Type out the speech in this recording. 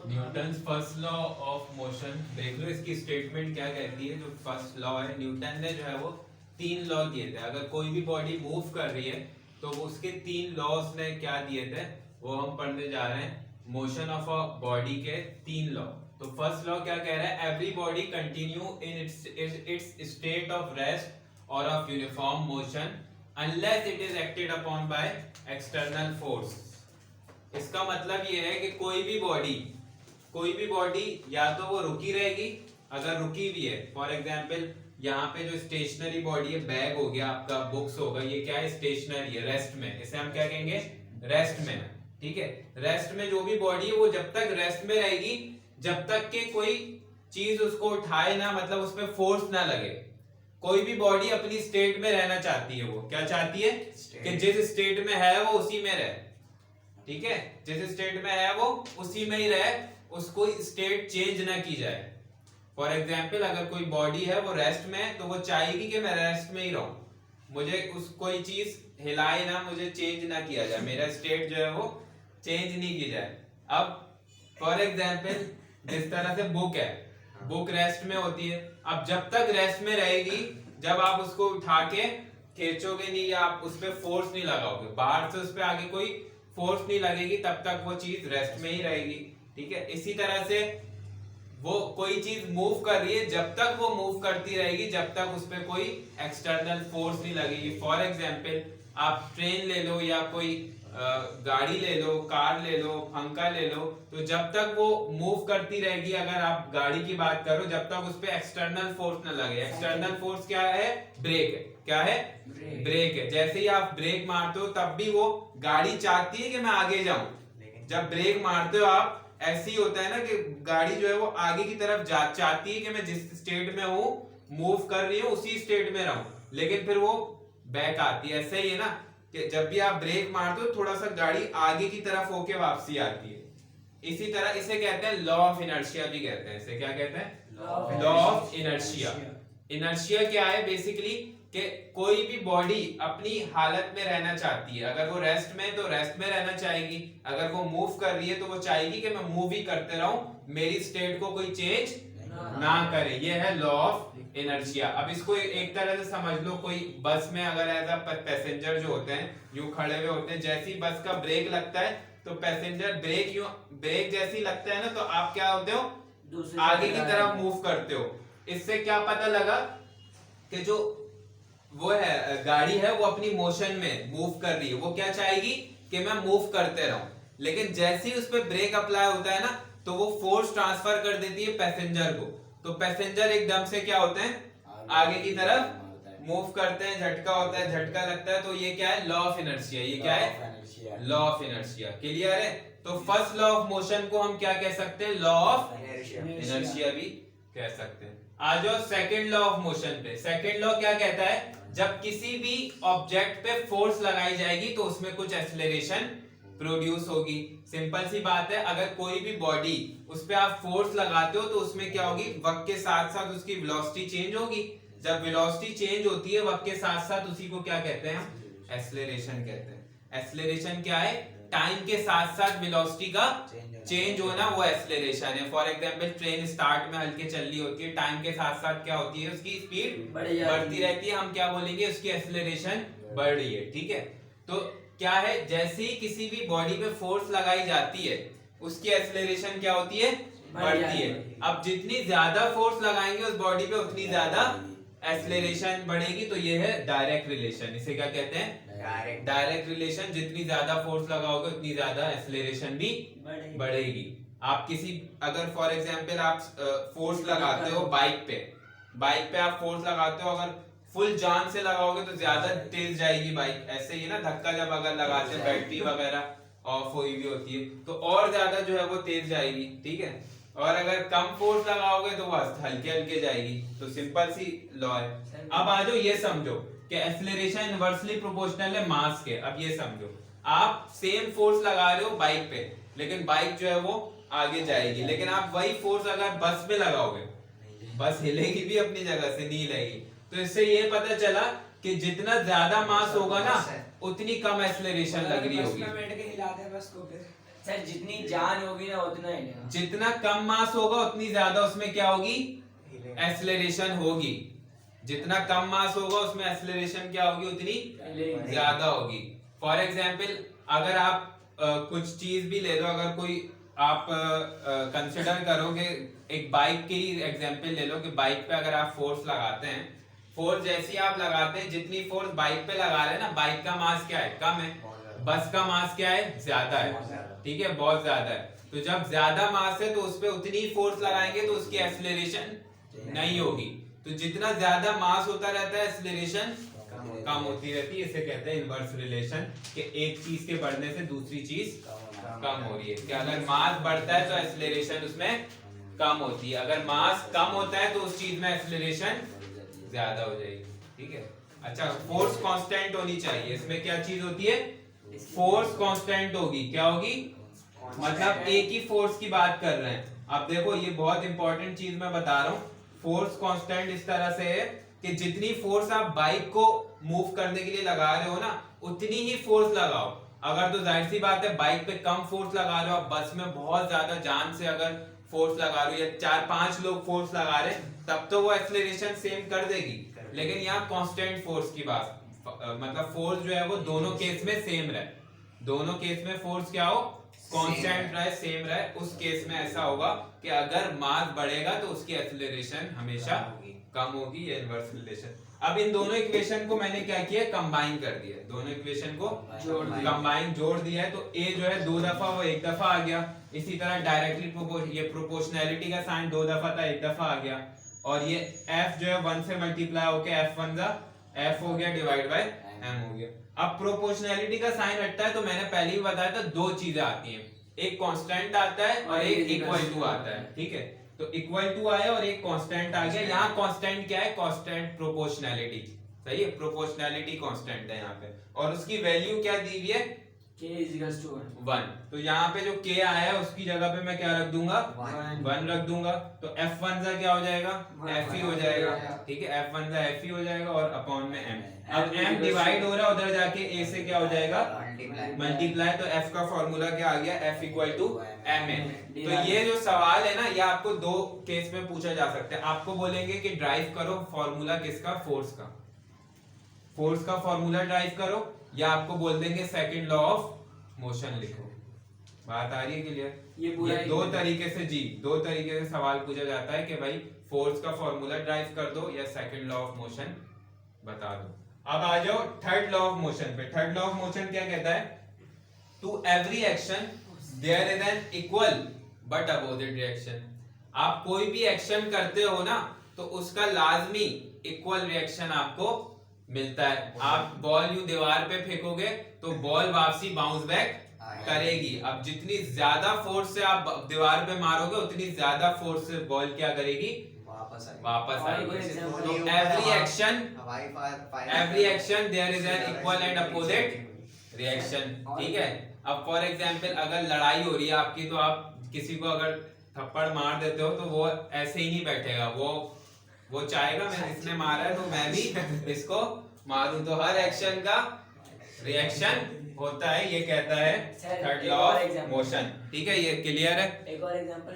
Newton first law of motion देख लो, इसकी statement क्या कहती है। जो फर्स्ट लॉ है, न्यूटन ने जो है वो 3 लॉ दिए थे। अगर कोई भी बॉडी मूव कर रही है तो उसके 3 लॉस ने क्या दिए थे, वो हम पढ़ने जा रहे हैं। मोशन ऑफ अ बॉडी के 3 लॉ। तो फर्स्ट लॉ क्या कह रहा है, every body continue in its state of rest और of uniform motion unless it is acted upon by external force. इसका मतलब ये है कि कोई भी बॉडी या तो वो रुकी रहेगी, अगर रुकी हुई है, फॉर एग्जांपल यहाँ पे जो स्टेशनरी बॉडी है, बैग हो गया आपका, बुक्स होगा, ये क्या है, स्टेशनरी है, रेस्ट में, इसे हम क्या कहेंगे, रेस्ट में। ठीक है, रेस्ट में जो भी बॉडी है वो जब तक रेस्ट में रहेगी, जब तक के कोई चीज उसको उठाए ना, मतलब उसमें फोर्स ना लगे। कोई भी बॉडी अपनी स्टेट में रहना चाहती है। वो क्या चाहती है कि जिस स्टेट में है वो उसी में रहे। ठीक है, जिस स्टेट में है वो उसी में ही रहे, उसको स्टेट चेंज ना की जाए। फॉर एग्जाम्पल अगर कोई बॉडी है वो रेस्ट में है तो वो चाहेगी कि मैं रेस्ट में ही रहूं, मुझे उस कोई चीज हिलाए ना, मुझे चेंज ना किया जाए, मेरा स्टेट जो है वो चेंज नहीं की जाए। अब फॉर एग्जाम्पल जिस तरह से बुक है, बुक रेस्ट में होती है। अब जब तक रेस्ट में रहेगी, जब आप उसको उठा के खींचोगे नहीं या आप उस पर फोर्स नहीं लगाओगे, बाहर से उस पर आगे कोई फोर्स नहीं लगेगी, तब तक वो चीज रेस्ट में ही रहेगी। ठीक है, इसी तरह से वो कोई चीज मूव कर रही है, जब तक वो मूव करती रहेगी, जब तक उस पर कोई एक्सटर्नल फोर्स नहीं लगेगी। फॉर एग्जाम्पल आप ट्रेन ले लो या कोई गाड़ी ले लो, कार ले लो, पंखा ले लो, तो जब तक वो मूव करती रहेगी, अगर आप गाड़ी की बात करो, जब तक उस पर एक्सटर्नल फोर्स न लगे। एक्सटर्नल फोर्स क्या है, ब्रेक है। क्या है, ब्रेक है। जैसे ही आप ब्रेक मारते हो तब भी वो गाड़ी चाहती है कि मैं आगे जाऊं। जब ब्रेक मारते हो आप, ऐसे ही होता है ना कि गाड़ी जो है वो आगे की तरफ चाहती है कि मैं जिस स्टेट में हूं, मूव कर रही हूं, उसी स्टेट में रहूं, लेकिन फिर वो बैक आती है। ऐसा ही है ना कि जब भी आप ब्रेक मारते हो थोड़ा सा गाड़ी आगे की तरफ होके वापसी आती है। इसी तरह इसे कहते हैं लॉ ऑफ इनर्शिया भी कहते हैं। इसे क्या कहते हैं, लॉ ऑफ इनर्शिया। इनर्शिया क्या है, बेसिकली कि कोई भी बॉडी अपनी हालत में रहना चाहती है। अगर वो रेस्ट में है तो रेस्ट में रहना चाहेगी, अगर वो मूव कर रही है तो वो चाहेगी कि मैं मूव ही करते रहूं, मेरी स्टेट को कोई चेंज ना करे। ये है लॉ ऑफ इनर्शिया। अब इसको एक तरह से समझ लो, कोई बस में अगर एज अ पैसेंजर जो होते हैं यूं खड़े हुए होते हैं, जैसी बस का ब्रेक लगता है तो पैसेंजर ब्रेक जैसी लगता है ना, तो आप क्या होते हो, आगे की तरफ मूव करते हो। इससे क्या पता लगा कि जो वो है गाड़ी है वो अपनी मोशन में मूव कर रही है, वो क्या चाहेगी कि मैं मूव करते रहूं। लेकिन जैसे ही उस पर ब्रेक अप्लाई होता है ना, तो वो फोर्स ट्रांसफर कर देती है पैसेंजर को, तो पैसेंजर एकदम से क्या होते हैं, आगे की तरफ मूव करते हैं, झटका होता है, झटका लगता है। तो ये क्या है, लॉ ऑफ इनर्शिया। ये क्या है, लॉ ऑफ इनर्शिया। क्लियर है। तो फर्स्ट लॉ ऑफ मोशन को हम क्या कह सकते हैं, लॉ ऑफ इनर्शिया भी कह सकते हैं। आ जाओ सेकंड लॉ ऑफ मोशन पे। सेकंड लॉ क्या कहता है, जब किसी भी ऑब्जेक्ट पे फोर्स लगाई जाएगी तो उसमें कुछ एक्सेलरेशन प्रोड्यूस होगी। सिंपल सी बात है, अगर कोई भी बॉडी उस पे आप फोर्स लगाते हो तो उसमें क्या होगी, वक्त के साथ साथ उसकी वेलोसिटी चेंज होगी। जब वेलोसिटी चेंज होती है वक्त के साथ साथ, उसी को क्या कहते हैं, एक्सेलरेशन कहते हैं। एक्सेलरेशन क्या है, टाइम के साथ साथ वेलोसिटी का चेंज होना, वो एक्सेलरेशन है। फॉर एग्जांपल ट्रेन स्टार्ट में हल्के चल रही होती है, टाइम के साथ साथ क्या होती है, उसकी स्पीड बढ़ती रहती है, हम क्या बोलेंगे, उसकी एक्सेलरेशन बढ़ रही है। ठीक है, तो क्या है, जैसे ही किसी भी बॉडी पे फोर्स लगाई जाती है उसकी एक्सेलरेशन क्या होती है, बढ़ती है। अब जितनी ज्यादा फोर्स लगाएंगे उस बॉडी पे उतनी ज्यादा एक्सेलरेशन बढ़ेगी। तो ये है डायरेक्ट रिलेशन। इसे क्या कहते हैं, डायरेक्ट रिलेशन। जितनी ज्यादा फोर्स लगाओगे उतनी ज्यादा एक्सेलरेशन भी बढ़ेगी। आप किसी, अगर फॉर एग्जांपल आप फोर्स लगाते हो बाइक पे आप फोर्स लगाते हो, अगर फुल जान से लगाओगे तो ज्यादा तेज जाएगी बाइक। ऐसे ही ना, धक्का जब अगर लगाते हैं, बैटरी वगैरह ऑफ हुई हुई होती है तो और ज्यादा जो है वो तेज जाएगी। ठीक है, और अगर कम फोर्स लगाओगे तो बस हल्के हल्के जाएगी। तो सिंपल सी लॉ है। अब आ जाओ ये समझो कि एक्सेलरेशन इनवर्सली प्रोपोर्शनल है मास के। अब ये समझो, आप सेम फोर्स लगा रहे हो बाइक पे, लेकिन बाइक जो है वो आगे जाएगी, लेकिन आप वही फोर्स अगर बस पे लगाओगे, बस हिलेगी भी अपनी जगह से, नहीं हिलेगी। तो इससे ये पता चला कि जितना ज्यादा मास होगा ना, उतनी कम एक्सेलरेशन लग रही होगी। सर जितनी जान होगी ना उतना हिलेगा। जितना कम मास होगा उतनी ज्यादा उसमें क्या होगी, एक्सेलरेशन होगी। जितना कम मास होगा उसमें एक्सेलरेशन क्या होगी, उतनी ज्यादा होगी। फॉर एग्जाम्पल अगर आप कुछ चीज भी ले लो, अगर कोई आप कंसिडर करोगे, एक बाइक की एग्जांपल ले लो कि बाइक पे अगर आप फोर्स लगाते हैं, फोर्स जैसी आप लगाते हैं, जितनी फोर्स बाइक पे लगा रहे हैं ना, बाइक का मास क्या है, कम है, बस का मास क्या है, ज्यादा है, ठीक है, बहुत ज्यादा है। तो जब ज्यादा मास है तो उस पर उतनी फोर्स लगाएंगे तो उसकी एक्सेलरेशन नहीं होगी। तो जितना ज्यादा मास होता रहता है एक्सेलरेशन कम होती रहती है। इसे कहते हैं इनवर्स रिलेशन, कि एक चीज के बढ़ने से दूसरी चीज कम हो रही है। कि अगर मास बढ़ता है तो एक्सेलरेशन उसमें कम होती है, अगर मास कम होता है तो उस चीज में एक्सेलरेशन ज्यादा हो जाएगी, ठीक है। अच्छा, फोर्स कांस्टेंट होनी चाहिए। इसमें क्या चीज होती है, फोर्स कांस्टेंट होगी। क्या होगी, मतलब एक ही फोर्स की बात कर रहे हैं। अब देखो ये बहुत इंपॉर्टेंट चीज मैं बता रहा हूँ। फोर्स कांस्टेंट इस तरह से है कि जितनी फोर्स आप बाइक को मूव करने के लिए लगा रहे हो ना, उतनी ही फोर्स लगाओ। अगर तो जाहिर सी बात है बाइक पे कम फोर्स लगा रहे हो, बस में बहुत ज्यादा जान से अगर फोर्स लगा रहे हो या 4-5 लोग फोर्स लगा रहे हैं, तब तो वो एक्सेलरेशन सेम कर देगी। लेकिन यहाँ कांस्टेंट फोर्स की बात, मतलब फोर्स जो है वो दोनों केस में सेम रहे, दोनों केस में फोर्स क्या हो, कांस्टेंट रहे, सेम रहे। उस केस में ऐसा होगा कि अगर मास बढ़ेगा तो उसकी एक्सेलरेशन हमेशा कम होगी, ये इनवर्स रिलेशन। अब इन दोनों इक्वेशन को मैंने क्या किया, कंबाइन कर दिया, दोनों इक्वेशन को कंबाइन जोड़ दिया है। तो ए जो है 2 दफा वो 1 दफा आ गया। इसी तरह डायरेक्टली ये प्रोपोर्शनैलिटी का साइन 2 दफा था, 1 दफा आ गया। और ये एफ जो है 1 से मल्टीप्लाई होके एफ1 जा एफ हो गया डिवाइड बाय एम हो गया। अब प्रोपोर्शनैलिटी का साइन हटता है तो मैंने पहले ही बताया था, दो चीजें आती हैं, एक कांस्टेंट आता है और एक इक्वल टू आता है, ठीक है। तो इक्वल टू आया और एक कांस्टेंट आ गया। यहाँ कांस्टेंट क्या है, कांस्टेंट प्रोपोर्शनैलिटी, सही है, प्रोपोर्शनैलिटी कांस्टेंट है यहाँ पे। और उसकी वैल्यू क्या दी हुई है, k = 1। तो यहाँ पे जो k आया है उसकी जगह पे मैं क्या रख दूंगा, 1 रख दूंगा। तो f1 का क्या हो जाएगा, f ही हो जाएगा, ठीक है, f1 का f ही हो जाएगा और अपॉन में m। अब m डिवाइड हो रहा है, उधर जाके a से क्या हो जाएगा, मल्टीप्लाई। तो f का फॉर्मूला क्या आ गया, f = mn। तो ये जो सवाल है ना, ये आपको दो केस में पूछा जा सकता है। आपको बोलेंगे कि ड्राइव करो फॉर्मूला किसका, फोर्स का, फोर्स का फॉर्मूला ड्राइव करो, या आपको बोल देंगे सेकंड लॉ ऑफ मोशन लिखो। बात आ रही है क्लियर? ये दो तरीके से जी, दो तरीके से सवाल पूछा जाता है कि भाई फोर्स का फॉर्मूला ड्राइव कर दो या सेकंड लॉ ऑफ मोशन बता दो। अब आ जाओ थर्ड लॉ ऑफ मोशन पे। थर्ड लॉ ऑफ मोशन क्या कहता है, to every action there is an equal but opposite reaction. आप कोई भी एक्शन करते हो ना तो उसका लाजमी इक्वल रिएक्शन आपको मिलता है। आप बॉल यूं दीवार पे फेंकोगे तो बॉल वापसी बाउंस बैक करेगी। अब जितनी ज्यादा फोर्स से आप दीवार पे मारोगे उतनी ज्यादा फोर्स से बॉल क्या करेगी, वापस आएगी। तो every action there is an equal and opposite reaction, ठीक है। अब फॉर एग्जांपल अगर लड़ाई हो रही है आपकी, तो आप किसी को अगर थप्पड़ मार देते हो तो वो ऐसे ही नहीं बैठेगा, वो चाहेगा मैं इसने मारा है तो मैं भी इसको मारूं। तो हर एक्शन का रिएक्शन होता है, ये कहता है थर्ड लॉ ऑफ मोशन, ठीक है। ये क्लियर है? एक और एग्जांपल